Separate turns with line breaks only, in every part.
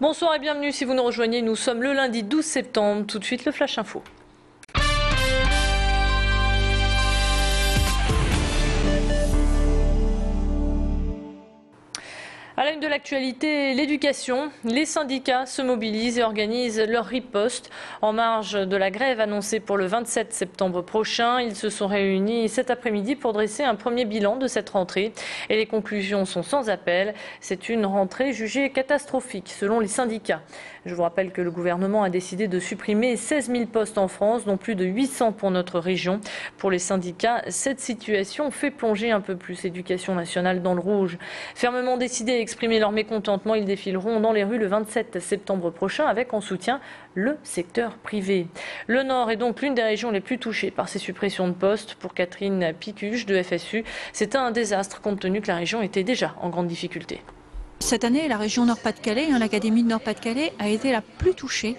Bonsoir et bienvenue si vous nous rejoignez. Nous sommes le lundi 12 septembre. Tout de suite, le Flash Info. À la une de l'actualité, l'éducation. Les syndicats se mobilisent et organisent leur riposte. En marge de la grève annoncée pour le 27 septembre prochain, ils se sont réunis cet après-midi pour dresser un premier bilan de cette rentrée. Et les conclusions sont sans appel. C'est une rentrée jugée catastrophique selon les syndicats. Je vous rappelle que le gouvernement a décidé de supprimer 16 000 postes en France, dont plus de 800 pour notre région. Pour les syndicats, cette situation fait plonger un peu plus l'éducation nationale dans le rouge. Fermement décidés à exprimer leur mécontentement, ils défileront dans les rues le 27 septembre prochain avec en soutien le secteur privé. Le Nord est donc l'une des régions les plus touchées par ces suppressions de postes. Pour Catherine Picuche de FSU, c'est un désastre compte tenu que la région était déjà en grande difficulté.
Cette année, la région Nord-Pas-de-Calais, l'Académie de Nord-Pas-de-Calais, a été la plus touchée,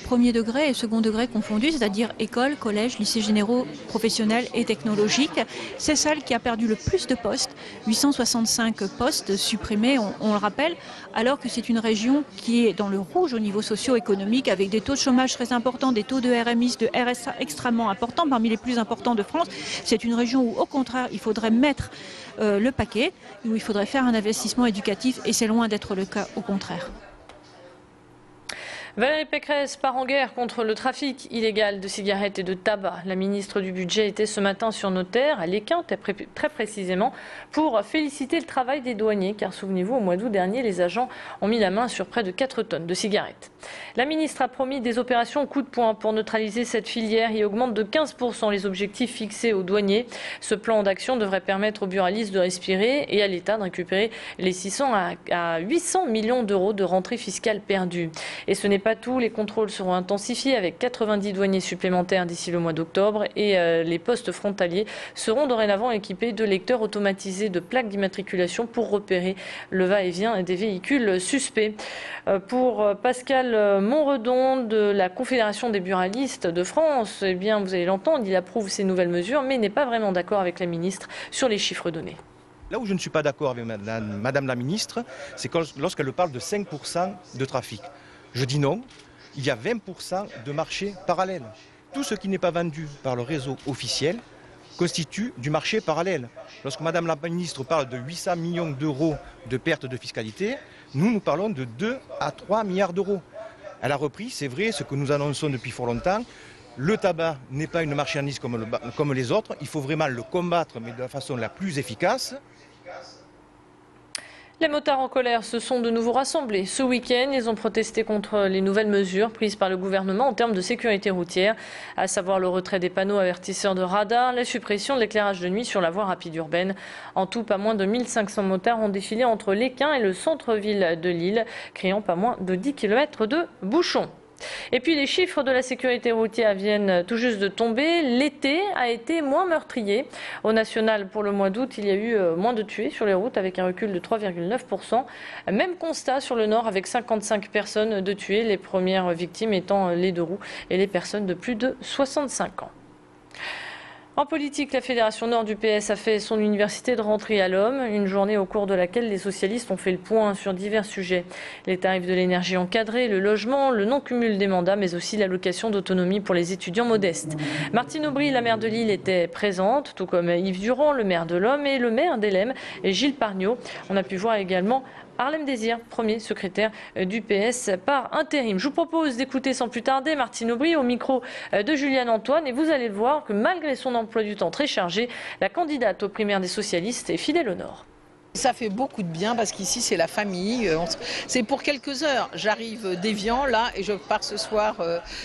premier degré et second degré confondus, c'est-à-dire écoles, collèges, lycées généraux, professionnels et technologiques. C'est celle qui a perdu le plus de postes, 865 postes supprimés, on le rappelle, alors que c'est une région qui est dans le rouge au niveau socio-économique, avec des taux de chômage très importants, des taux de RMI, de RSA extrêmement importants, parmi les plus importants de France. C'est une région où, au contraire, il faudrait mettre le paquet, où il faudrait faire un investissement éducatif, et c'est loin d'être le cas, au contraire.
Valérie Pécresse part en guerre contre le trafic illégal de cigarettes et de tabac. La ministre du Budget était ce matin sur nos terres, à l'Équin, très précisément, pour féliciter le travail des douaniers. Car souvenez-vous, au mois d'août dernier, les agents ont mis la main sur près de 4 tonnes de cigarettes. La ministre a promis des opérations coup de poing pour neutraliser cette filière et augmente de 15% les objectifs fixés aux douaniers. Ce plan d'action devrait permettre aux buralistes de respirer et à l'État de récupérer les 600 à 800 millions d'euros de rentrées fiscales perdues. Et ce n'est pas tout, les contrôles seront intensifiés avec 90 douaniers supplémentaires d'ici le mois d'octobre et les postes frontaliers seront dorénavant équipés de lecteurs automatisés de plaques d'immatriculation pour repérer le va-et-vient des véhicules suspects. Pour Pascal Monredon de la Confédération des buralistes de France, eh bien, vous allez l'entendre, il approuve ces nouvelles mesures mais n'est pas vraiment d'accord avec la ministre sur les chiffres donnés.
Là où je ne suis pas d'accord avec Madame la ministre, c'est lorsqu'elle parle de 5% de trafic. Je dis non, il y a 20% de marché parallèle. Tout ce qui n'est pas vendu par le réseau officiel constitue du marché parallèle. Lorsque Madame la ministre parle de 800 millions d'euros de pertes de fiscalité, nous parlons de 2 à 3 milliards d'euros. Elle a repris, c'est vrai, ce que nous annonçons depuis fort longtemps. Le tabac n'est pas une marchandise comme les autres. Il faut vraiment le combattre, mais de la façon la plus efficace.
Les motards en colère se sont de nouveau rassemblés. Ce week-end, ils ont protesté contre les nouvelles mesures prises par le gouvernement en termes de sécurité routière, à savoir le retrait des panneaux avertisseurs de radar, la suppression de l'éclairage de nuit sur la voie rapide urbaine. En tout, pas moins de 1500 motards ont défilé entre l'Équin et le centre-ville de Lille, créant pas moins de 10 km de bouchons. Et puis les chiffres de la sécurité routière viennent tout juste de tomber. L'été a été moins meurtrier. Au national, pour le mois d'août, il y a eu moins de tués sur les routes avec un recul de 3,9%. Même constat sur le nord avec 55 personnes de tuées, les premières victimes étant les 2 roues et les personnes de plus de 65 ans. En politique, la Fédération Nord du PS a fait son université de rentrée à l'homme, une journée au cours de laquelle les socialistes ont fait le point sur divers sujets. Les tarifs de l'énergie encadrés, le logement, le non-cumul des mandats, mais aussi l'allocation d'autonomie pour les étudiants modestes. Martine Aubry, la maire de Lille, était présente, tout comme Yves Durand, le maire de l'Homme, et le maire d'Hellemmes, Gilles Pargnot. On a pu voir également Harlem Désir, premier secrétaire du PS par intérim. Je vous propose d'écouter sans plus tarder Martine Aubry au micro de Juliane Antoine et vous allez voir que malgré son emploi du temps très chargé, la candidate aux primaires des socialistes est fidèle au Nord.
Ça fait beaucoup de bien parce qu'ici c'est la famille, c'est pour quelques heures. J'arrive d'Évian là et je pars ce soir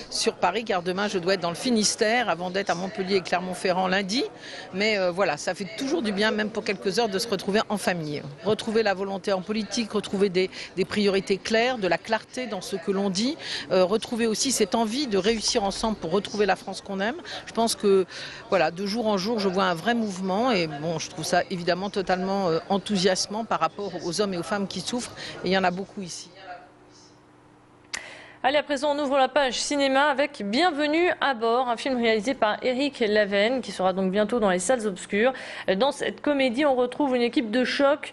sur Paris car demain je dois être dans le Finistère avant d'être à Montpellier et Clermont-Ferrand lundi. Mais voilà, ça fait toujours du bien même pour quelques heures de se retrouver en famille. Retrouver la volonté en politique, retrouver des priorités claires, de la clarté dans ce que l'on dit, retrouver aussi cette envie de réussir ensemble pour retrouver la France qu'on aime. Je pense que voilà, de jour en jour je vois un vrai mouvement et bon, je trouve ça évidemment totalement enthousiasmant par rapport aux hommes et aux femmes qui souffrent, et il y en a beaucoup ici.
Allez, à présent, on ouvre la page cinéma avec Bienvenue à bord, un film réalisé par Éric Laven, qui sera donc bientôt dans les salles obscures. Dans cette comédie, on retrouve une équipe de choc.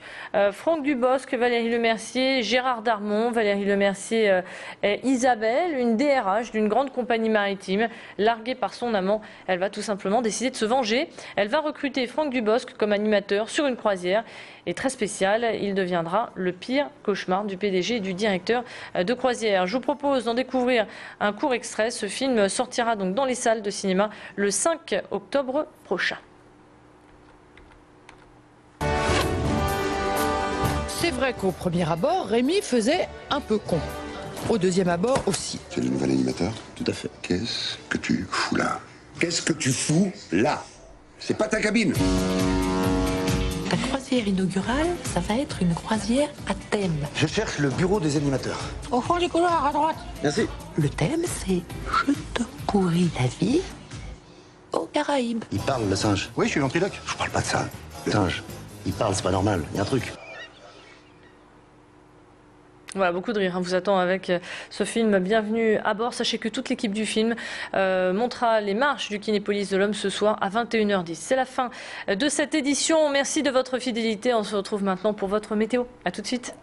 Franck Dubosc, Valérie Lemercier, Gérard Darmon, Valérie Lemercier et Isabelle, une DRH d'une grande compagnie maritime. Larguée par son amant, elle va tout simplement décider de se venger. Elle va recruter Franck Dubosc comme animateur sur une croisière. Et très spécial, il deviendra le pire cauchemar du PDG et du directeur de croisière. Je vous propose d'en découvrir un court extrait. Ce film sortira donc dans les salles de cinéma le 5 octobre prochain.
C'est vrai qu'au premier abord, Rémi faisait un peu con. Au deuxième abord aussi.
C'est le nouvel animateur?
Tout à fait.
Qu'est-ce que tu fous là? Qu'est-ce que tu fous là? C'est pas ta cabine!
La croisière inaugurale, ça va être une croisière à thème.
Je cherche le bureau des animateurs.
Au fond du couloir, à droite.
Merci.
Le thème, c'est Je te pourris la vie aux Caraïbes.
Il parle, le singe.
Oui, je suis ventriloque. Je parle pas de ça.
Le singe. Il parle, c'est pas normal. Il y a un truc.
Voilà, beaucoup de rire vous attend avec ce film Bienvenue à bord. Sachez que toute l'équipe du film montera les marches du Kinépolis de l'Homme ce soir à 21h10. C'est la fin de cette édition. Merci de votre fidélité. On se retrouve maintenant pour votre météo. À tout de suite.